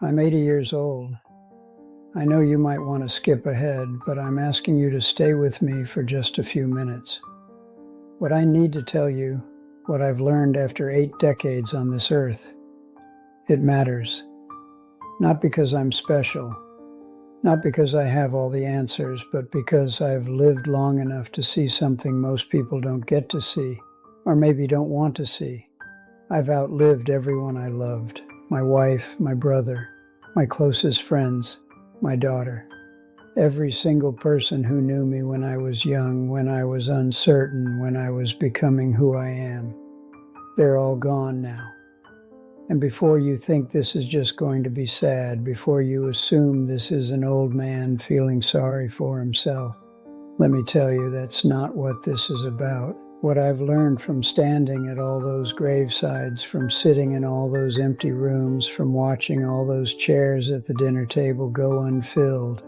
I'm 80 years old. I know you might want to skip ahead, but I'm asking you to stay with me for just a few minutes. What I need to tell you, what I've learned after 8 decades on this earth, it matters. Not because I'm special, not because I have all the answers, but because I've lived long enough to see something most people don't get to see, or maybe don't want to see. I've outlived everyone I loved. My wife, my brother, my closest friends, my daughter. Every single person who knew me when I was young, when I was uncertain, when I was becoming who I am. They're all gone now. And before you think this is just going to be sad, before you assume this is an old man feeling sorry for himself, let me tell you that's not what this is about. What I've learned from standing at all those gravesides, from sitting in all those empty rooms, from watching all those chairs at the dinner table go unfilled,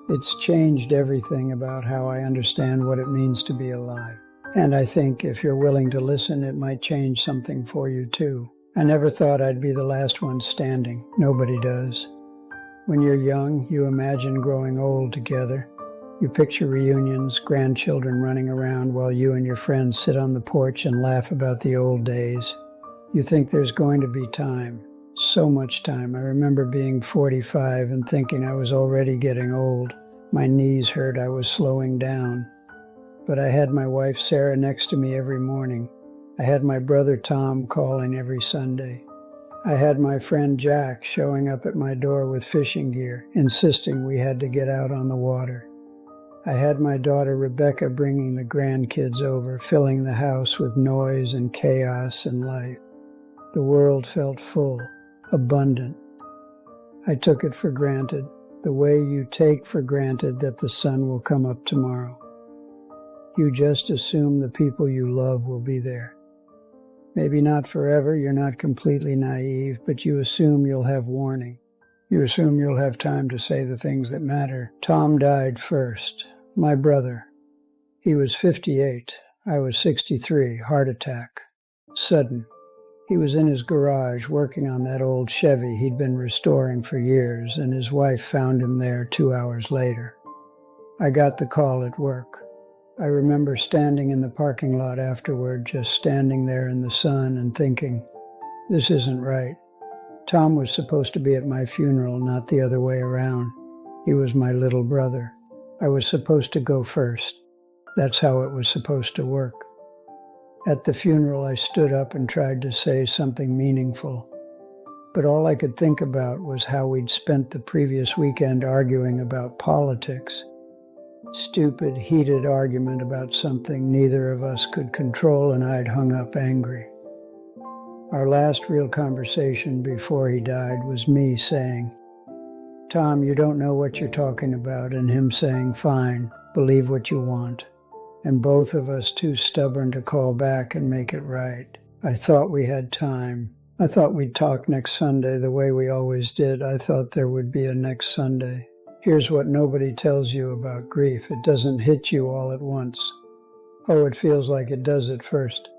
it's changed everything about how I understand what it means to be alive. And I think if you're willing to listen, it might change something for you too. I never thought I'd be the last one standing. Nobody does. When you're young, you imagine growing old together. You picture reunions, grandchildren running around while you and your friends sit on the porch and laugh about the old days. You think there's going to be time, so much time. I remember being 45 and thinking I was already getting old. My knees hurt, I was slowing down. But I had my wife Sarah next to me every morning. I had my brother Tom calling every Sunday. I had my friend Jack showing up at my door with fishing gear, insisting we had to get out on the water. I had my daughter Rebecca bringing the grandkids over, filling the house with noise and chaos and life. The world felt full, abundant. I took it for granted, the way you take for granted that the sun will come up tomorrow. You just assume the people you love will be there. Maybe not forever, you're not completely naive, but you assume you'll have warning. You assume you'll have time to say the things that matter. Tom died first. My brother. He was 58. I was 63. Heart attack. Sudden. He was in his garage working on that old Chevy he'd been restoring for years, and his wife found him there 2 hours later. I got the call at work. I remember standing in the parking lot afterward, just standing there in the sun and thinking, this isn't right. Tom was supposed to be at my funeral, not the other way around. He was my little brother. I was supposed to go first. That's how it was supposed to work. At the funeral, I stood up and tried to say something meaningful. But all I could think about was how we'd spent the previous weekend arguing about politics. Stupid, heated argument about something neither of us could control, and I'd hung up angry. Our last real conversation before he died was me saying, Tom, you don't know what you're talking about, and him saying, fine, believe what you want. And both of us too stubborn to call back and make it right. I thought we had time. I thought we'd talk next Sunday the way we always did. I thought there would be a next Sunday. Here's what nobody tells you about grief. It doesn't hit you all at once. Oh, it feels like it does at first.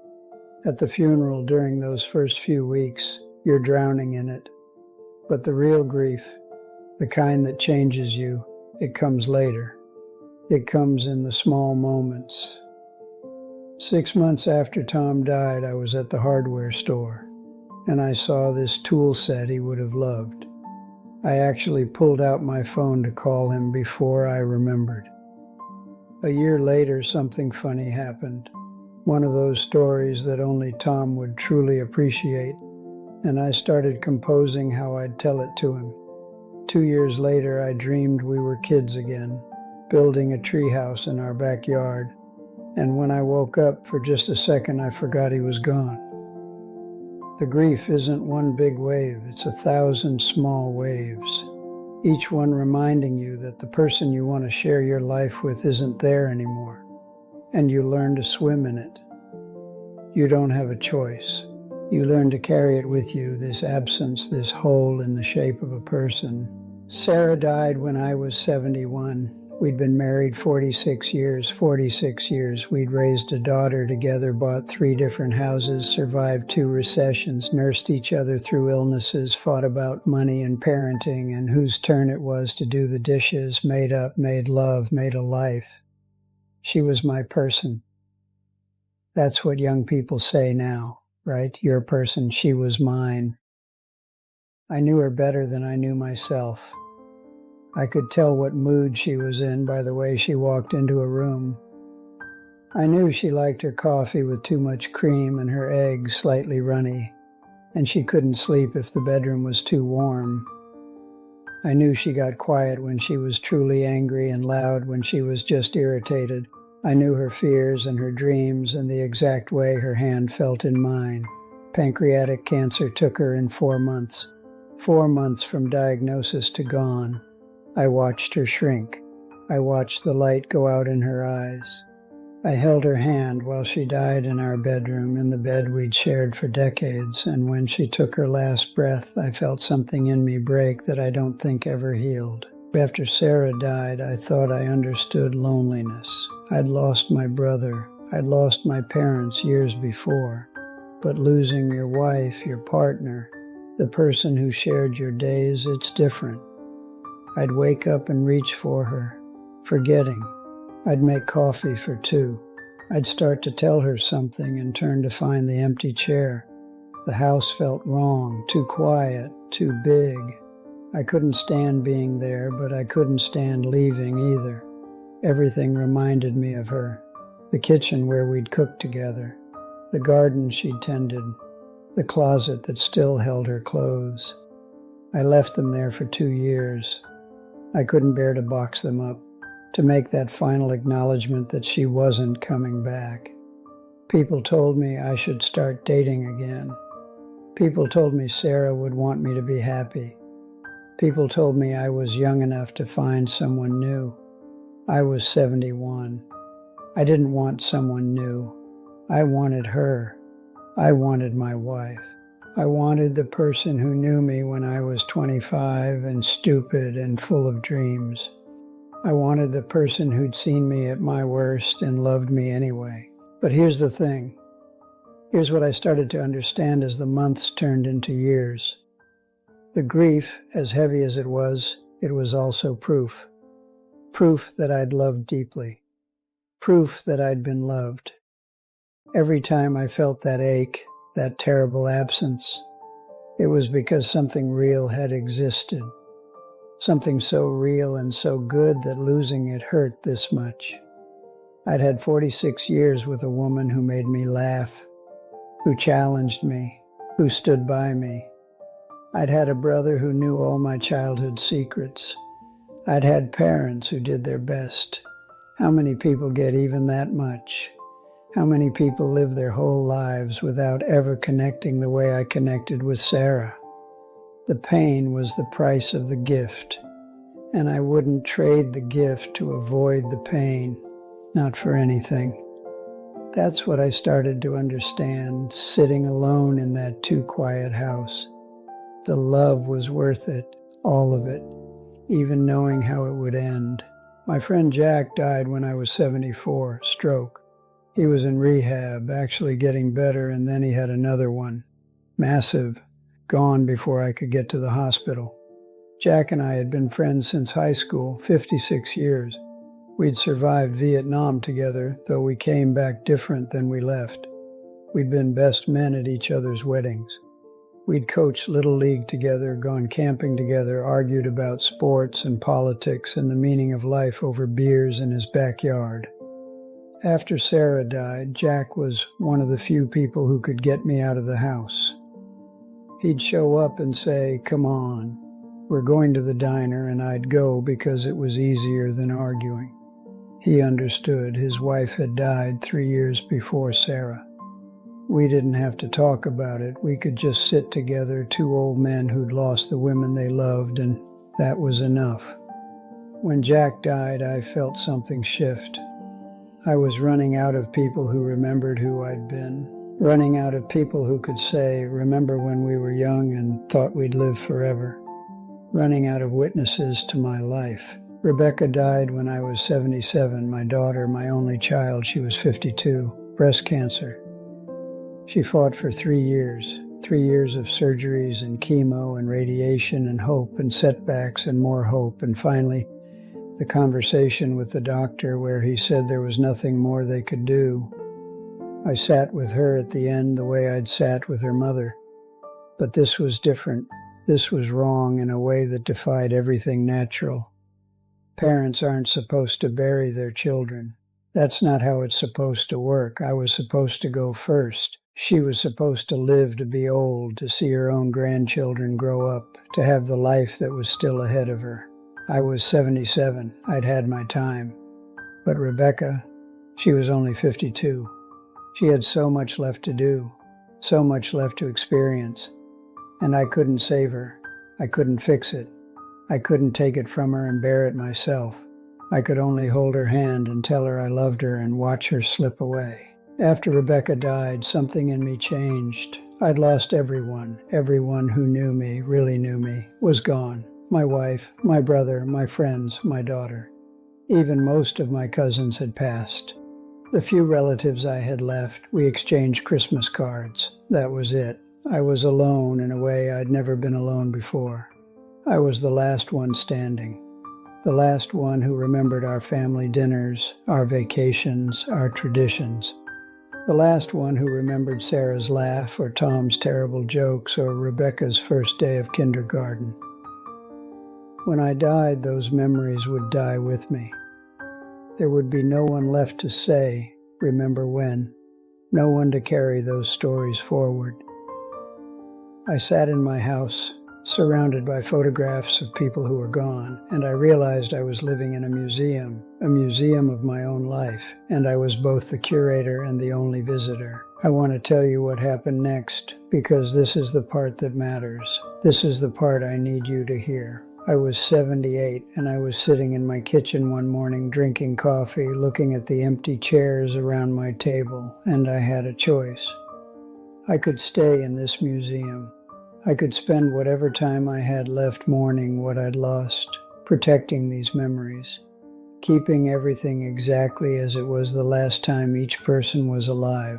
At the funeral, during those first few weeks, you're drowning in it. But the real grief, the kind that changes you, it comes later. It comes in the small moments. 6 months after Tom died, I was at the hardware store, and I saw this tool set he would have loved. I actually pulled out my phone to call him before I remembered. A year later, something funny happened. One of those stories that only Tom would truly appreciate, and I started composing how I'd tell it to him. 2 years later, I dreamed we were kids again, building a treehouse in our backyard, and when I woke up, for just a second, I forgot he was gone. The grief isn't one big wave, it's 1,000 small waves, each one reminding you that the person you want to share your life with isn't there anymore, and you learn to swim in it. You don't have a choice. You learn to carry it with you, this absence, this hole in the shape of a person. Sarah died when I was 71. We'd been married 46 years. We'd raised a daughter together, bought 3 different houses, survived 2 recessions, nursed each other through illnesses, fought about money and parenting and whose turn it was to do the dishes, made up, made love, made a life. She was my person. That's what young people say now, right? Your person, she was mine. I knew her better than I knew myself. I could tell what mood she was in by the way she walked into a room. I knew she liked her coffee with too much cream and her eggs slightly runny, and she couldn't sleep if the bedroom was too warm. I knew she got quiet when she was truly angry and loud when she was just irritated. I knew her fears and her dreams and the exact way her hand felt in mine. Pancreatic cancer took her in 4 months. 4 months from diagnosis to gone. I watched her shrink. I watched the light go out in her eyes. I held her hand while she died in our bedroom, in the bed we'd shared for decades, and when she took her last breath, I felt something in me break that I don't think ever healed. After Sarah died, I thought I understood loneliness. I'd lost my brother. I'd lost my parents years before. But losing your wife, your partner, the person who shared your days, it's different. I'd wake up and reach for her, forgetting. I'd make coffee for 2. I'd start to tell her something and turn to find the empty chair. The house felt wrong, too quiet, too big. I couldn't stand being there, but I couldn't stand leaving either. Everything reminded me of her. The kitchen where we'd cooked together, the garden she'd tended, the closet that still held her clothes. I left them there for 2 years. I couldn't bear to box them up, to make that final acknowledgement that she wasn't coming back. People told me I should start dating again. People told me Sarah would want me to be happy. People told me I was young enough to find someone new. I was 71. I didn't want someone new. I wanted her. I wanted my wife. I wanted the person who knew me when I was 25 and stupid and full of dreams. I wanted the person who'd seen me at my worst and loved me anyway. But here's the thing. Here's what I started to understand as the months turned into years. The grief, as heavy as it was also proof. Proof that I'd loved deeply. Proof that I'd been loved. Every time I felt that ache, that terrible absence, it was because something real had existed. Something so real and so good that losing it hurt this much. I'd had 46 years with a woman who made me laugh, who challenged me, who stood by me. I'd had a brother who knew all my childhood secrets. I'd had parents who did their best. How many people get even that much? How many people live their whole lives without ever connecting the way I connected with Sarah? The pain was the price of the gift, and I wouldn't trade the gift to avoid the pain, not for anything. That's what I started to understand, sitting alone in that too quiet house. The love was worth it, all of it, even knowing how it would end. My friend Jack died when I was 74, stroke. He was in rehab, actually getting better, and then he had another one. Massive, gone before I could get to the hospital. Jack and I had been friends since high school, 56 years. We'd survived Vietnam together, though we came back different than we left. We'd been best men at each other's weddings. We'd coached Little League together, gone camping together, argued about sports and politics and the meaning of life over beers in his backyard. After Sarah died, Jack was one of the few people who could get me out of the house. He'd show up and say, "Come on, we're going to the diner," and I'd go because it was easier than arguing. He understood. His wife had died 3 years before Sarah. We didn't have to talk about it. We could just sit together, 2 old men who'd lost the women they loved, and that was enough. When Jack died, I felt something shift. I was running out of people who remembered who I'd been, running out of people who could say, "Remember when we were young and thought we'd live forever," running out of witnesses to my life, Rebecca died when I was 77. My daughter, my only child, she was 52. Breast cancer. She fought for 3 years. 3 years of surgeries and chemo and radiation and hope and setbacks and more hope. And finally, the conversation with the doctor where he said there was nothing more they could do. I sat with her at the end the way I'd sat with her mother. But this was different. This was wrong in a way that defied everything natural. Parents aren't supposed to bury their children. That's not how it's supposed to work. I was supposed to go first. She was supposed to live to be old, to see her own grandchildren grow up, to have the life that was still ahead of her. I was 77. I'd had my time. But Rebecca, she was only 52. She had so much left to do, so much left to experience. And I couldn't save her. I couldn't fix it. I couldn't take it from her and bear it myself. I could only hold her hand and tell her I loved her and watch her slip away. After Rebecca died, something in me changed. I'd lost everyone. Everyone who knew me, really knew me, was gone. My wife, my brother, my friends, my daughter. Even most of my cousins had passed. The few relatives I had left, we exchanged Christmas cards. That was it. I was alone in a way I'd never been alone before. I was the last one standing. The last one who remembered our family dinners, our vacations, our traditions. The last one who remembered Sarah's laugh or Tom's terrible jokes or Rebecca's first day of kindergarten. When I died, those memories would die with me. There would be no one left to say, remember when, no one to carry those stories forward. I sat in my house, surrounded by photographs of people who were gone, and I realized I was living in a museum of my own life, and I was both the curator and the only visitor. I want to tell you what happened next, because this is the part that matters. This is the part I need you to hear. I was 78, and I was sitting in my kitchen one morning drinking coffee, looking at the empty chairs around my table, and I had a choice. I could stay in this museum. I could spend whatever time I had left mourning what I'd lost, protecting these memories, keeping everything exactly as it was the last time each person was alive.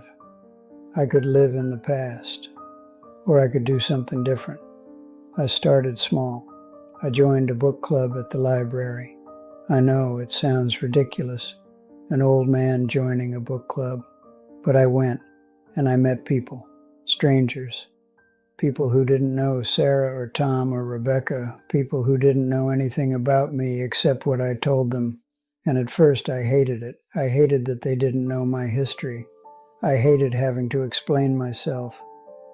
I could live in the past, or I could do something different. I started small. I joined a book club at the library. I know it sounds ridiculous, an old man joining a book club, but I went, and I met people, strangers. People who didn't know Sarah or Tom or Rebecca, people who didn't know anything about me except what I told them. And at first I hated it. I hated that they didn't know my history. I hated having to explain myself.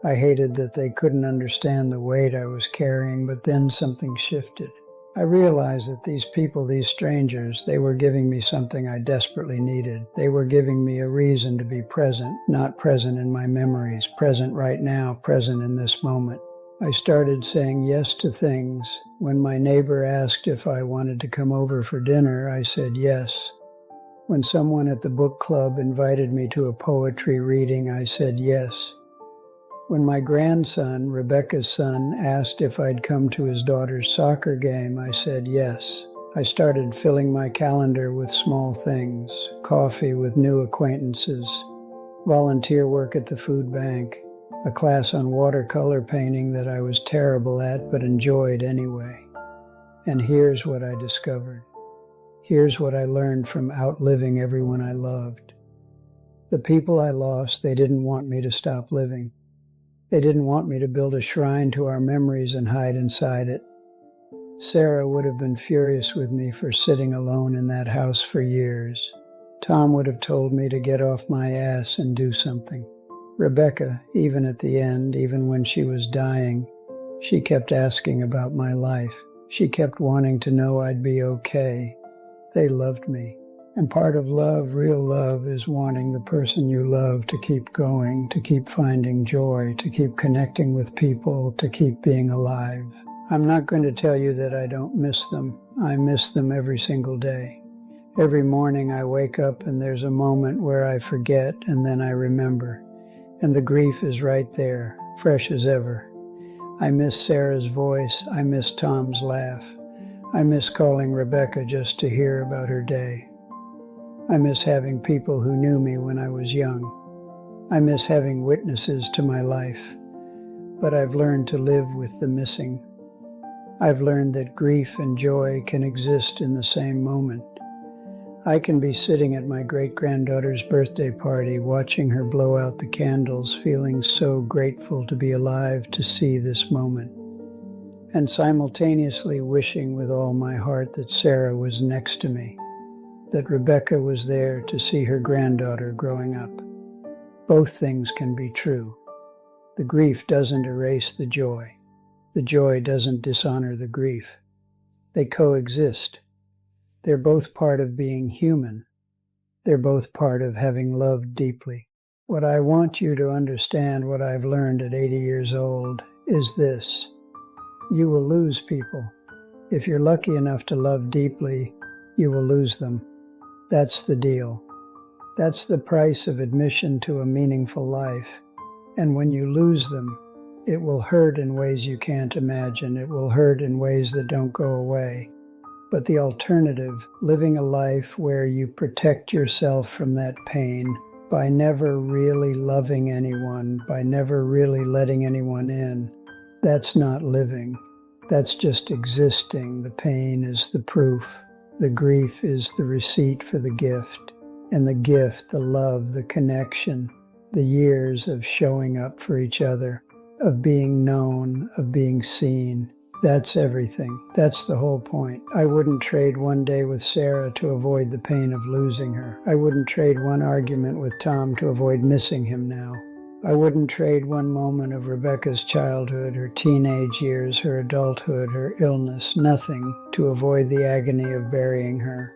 I hated that they couldn't understand the weight I was carrying, but then something shifted. I realized that these people, these strangers, they were giving me something I desperately needed. They were giving me a reason to be present, not present in my memories, present right now, present in this moment. I started saying yes to things. When my neighbor asked if I wanted to come over for dinner, I said yes. When someone at the book club invited me to a poetry reading, I said yes. When my grandson, Rebecca's son, asked if I'd come to his daughter's soccer game, I said yes. I started filling my calendar with small things, coffee with new acquaintances, volunteer work at the food bank, a class on watercolor painting that I was terrible at but enjoyed anyway. And here's what I discovered. Here's what I learned from outliving everyone I loved. The people I lost, they didn't want me to stop living. They didn't want me to build a shrine to our memories and hide inside it. Sarah would have been furious with me for sitting alone in that house for years. Tom would have told me to get off my ass and do something. Rebecca, even at the end, even when she was dying, she kept asking about my life. She kept wanting to know I'd be okay. They loved me. And part of love, real love, is wanting the person you love to keep going, to keep finding joy, to keep connecting with people, to keep being alive. I'm not going to tell you that I don't miss them. I miss them every single day. Every morning I wake up and there's a moment where I forget and then I remember. And the grief is right there, fresh as ever. I miss Sarah's voice. I miss Tom's laugh. I miss calling Rebecca just to hear about her day. I miss having people who knew me when I was young. I miss having witnesses to my life. But I've learned to live with the missing. I've learned that grief and joy can exist in the same moment. I can be sitting at my great-granddaughter's birthday party, watching her blow out the candles, feeling so grateful to be alive to see this moment, and simultaneously wishing with all my heart that Sarah was next to me, that Rebecca was there to see her granddaughter growing up. Both things can be true. The grief doesn't erase the joy. The joy doesn't dishonor the grief. They coexist. They're both part of being human. They're both part of having loved deeply. What I want you to understand, what I've learned at 80 years old, is this. You will lose people. If you're lucky enough to love deeply, you will lose them. That's the deal. That's the price of admission to a meaningful life. And when you lose them, it will hurt in ways you can't imagine. It will hurt in ways that don't go away. But the alternative, living a life where you protect yourself from that pain by never really loving anyone, by never really letting anyone in, that's not living. That's just existing. The pain is the proof. The grief is the receipt for the gift. And the gift, the love, the connection, the years of showing up for each other, of being known, of being seen. That's everything. That's the whole point. I wouldn't trade one day with Sarah to avoid the pain of losing her. I wouldn't trade one argument with Tom to avoid missing him now. I wouldn't trade one moment of Rebecca's childhood, her teenage years, her adulthood, her illness, nothing, to avoid the agony of burying her.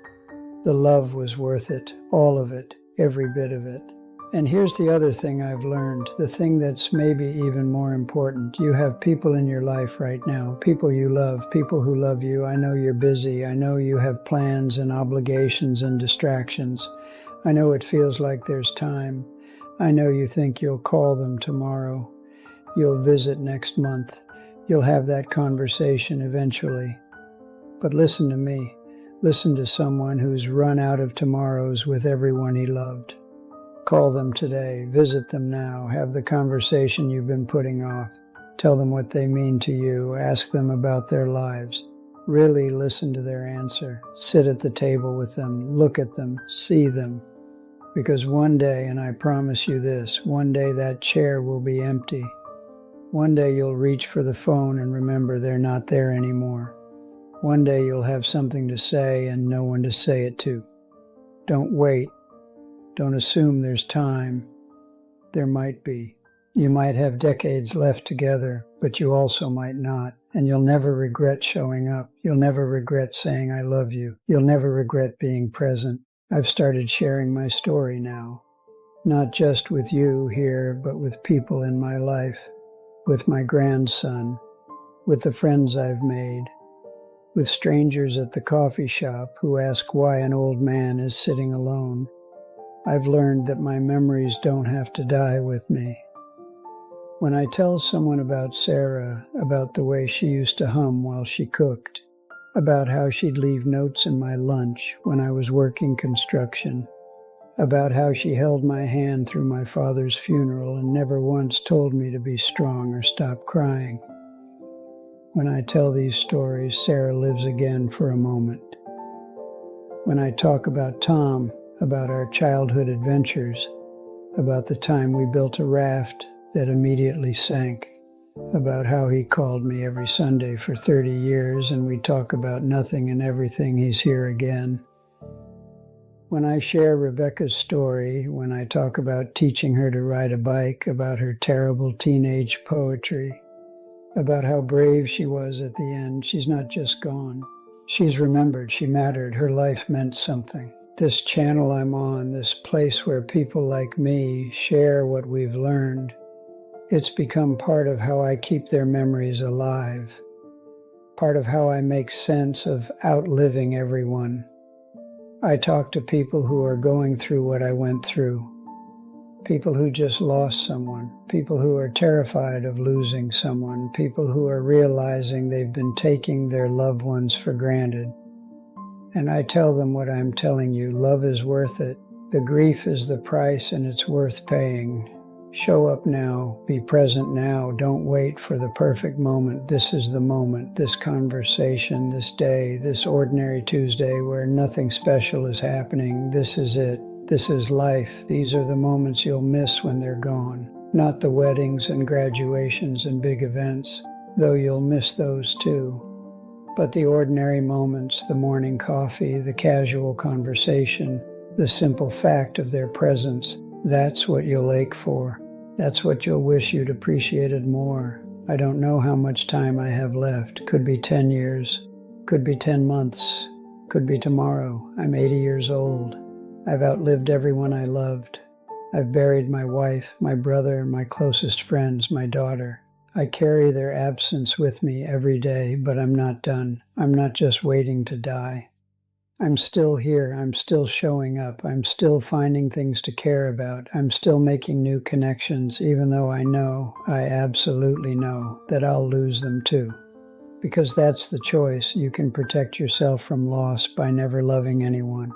The love was worth it, all of it, every bit of it. And here's the other thing I've learned, the thing that's maybe even more important. You have people in your life right now, people you love, people who love you. I know you're busy. I know you have plans and obligations and distractions. I know it feels like there's time. I know you think you'll call them tomorrow. You'll visit next month. You'll have that conversation eventually. But listen to me. Listen to someone who's run out of tomorrows with everyone he loved. Call them today, visit them now, have the conversation you've been putting off. Tell them what they mean to you, ask them about their lives. Really listen to their answer. Sit at the table with them, look at them, see them. Because one day, and I promise you this, one day that chair will be empty. One day you'll reach for the phone and remember they're not there anymore. One day you'll have something to say and no one to say it to. Don't wait. Don't assume there's time. There might be. You might have decades left together, but you also might not. And you'll never regret showing up. You'll never regret saying I love you. You'll never regret being present. I've started sharing my story now. Not just with you here, but with people in my life. With my grandson. With the friends I've made. With strangers at the coffee shop who ask why an old man is sitting alone. I've learned that my memories don't have to die with me. When I tell someone about Sarah, about the way she used to hum while she cooked, about how she'd leave notes in my lunch when I was working construction, about how she held my hand through my father's funeral and never once told me to be strong or stop crying. When I tell these stories, Sarah lives again for a moment. When I talk about Tom, about our childhood adventures, about the time we built a raft that immediately sank, about how he called me every Sunday for 30 years and we talk about nothing and everything, he's here again. When I share Rebecca's story, when I talk about teaching her to ride a bike, about her terrible teenage poetry, about how brave she was at the end, she's not just gone. She's remembered, she mattered, her life meant something. This channel I'm on, this place where people like me share what we've learned, it's become part of how I keep their memories alive, part of how I make sense of outliving everyone. I talk to people who are going through what I went through. People who just lost someone, people who are terrified of losing someone, people who are realizing they've been taking their loved ones for granted. And I tell them what I'm telling you, love is worth it. The grief is the price and it's worth paying. Show up now, be present now, don't wait for the perfect moment. This is the moment, this conversation, this day, this ordinary Tuesday where nothing special is happening. This is it. This is life. These are the moments you'll miss when they're gone. Not the weddings and graduations and big events, though you'll miss those too. But the ordinary moments, the morning coffee, the casual conversation, the simple fact of their presence, that's what you'll ache for. That's what you'll wish you'd appreciated more. I don't know how much time I have left. Could be 10 years, could be 10 months, could be tomorrow. I'm 80 years old. I've outlived everyone I loved. I've buried my wife, my brother, my closest friends, my daughter. I carry their absence with me every day, but I'm not done. I'm not just waiting to die. I'm still here. I'm still showing up. I'm still finding things to care about. I'm still making new connections, even though I absolutely know that I'll lose them too. Because that's the choice. You can protect yourself from loss by never loving anyone.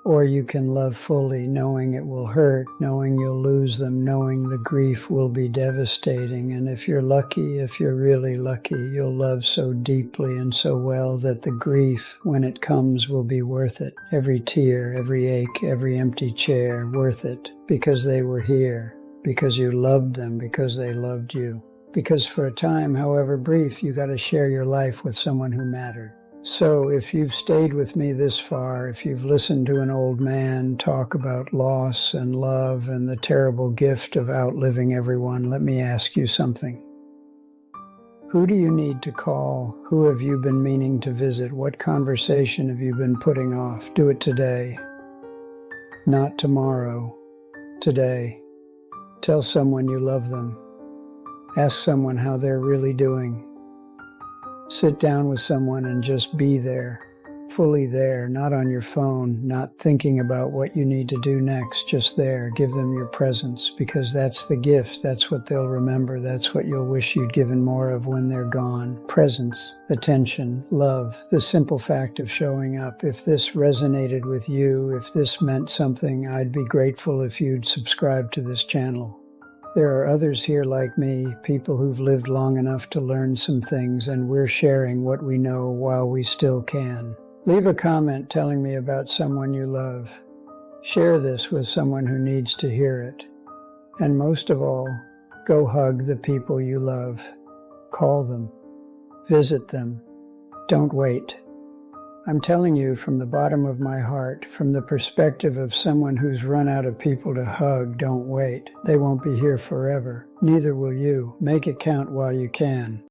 Or you can love fully, knowing it will hurt, knowing you'll lose them, knowing the grief will be devastating. And if you're lucky, if you're really lucky, you'll love so deeply and so well that the grief, when it comes, will be worth it. Every tear, every ache, every empty chair, worth it. Because they were here, because you loved them, because they loved you. Because for a time, however brief, you got to share your life with someone who mattered. So if you've stayed with me this far, if you've listened to an old man talk about loss and love and the terrible gift of outliving everyone, let me ask you something. Who do you need to call? Who have you been meaning to visit? What conversation have you been putting off? Do it today. Not tomorrow. Today. Tell someone you love them. Ask someone how they're really doing. Sit down with someone and just be there, fully there, not on your phone, not thinking about what you need to do next, just there. Give them your presence, because that's the gift. That's what they'll remember. That's what you'll wish you'd given more of when they're gone. Presence, attention, love, the simple fact of showing up. If this resonated with you, if this meant something, I'd be grateful if you'd subscribe to this channel. There are others here like me, people who've lived long enough to learn some things, and we're sharing what we know while we still can. Leave a comment telling me about someone you love. Share this with someone who needs to hear it. And most of all, go hug the people you love. Call them. Visit them. Don't wait. I'm telling you from the bottom of my heart, from the perspective of someone who's run out of people to hug, don't wait. They won't be here forever. Neither will you. Make it count while you can.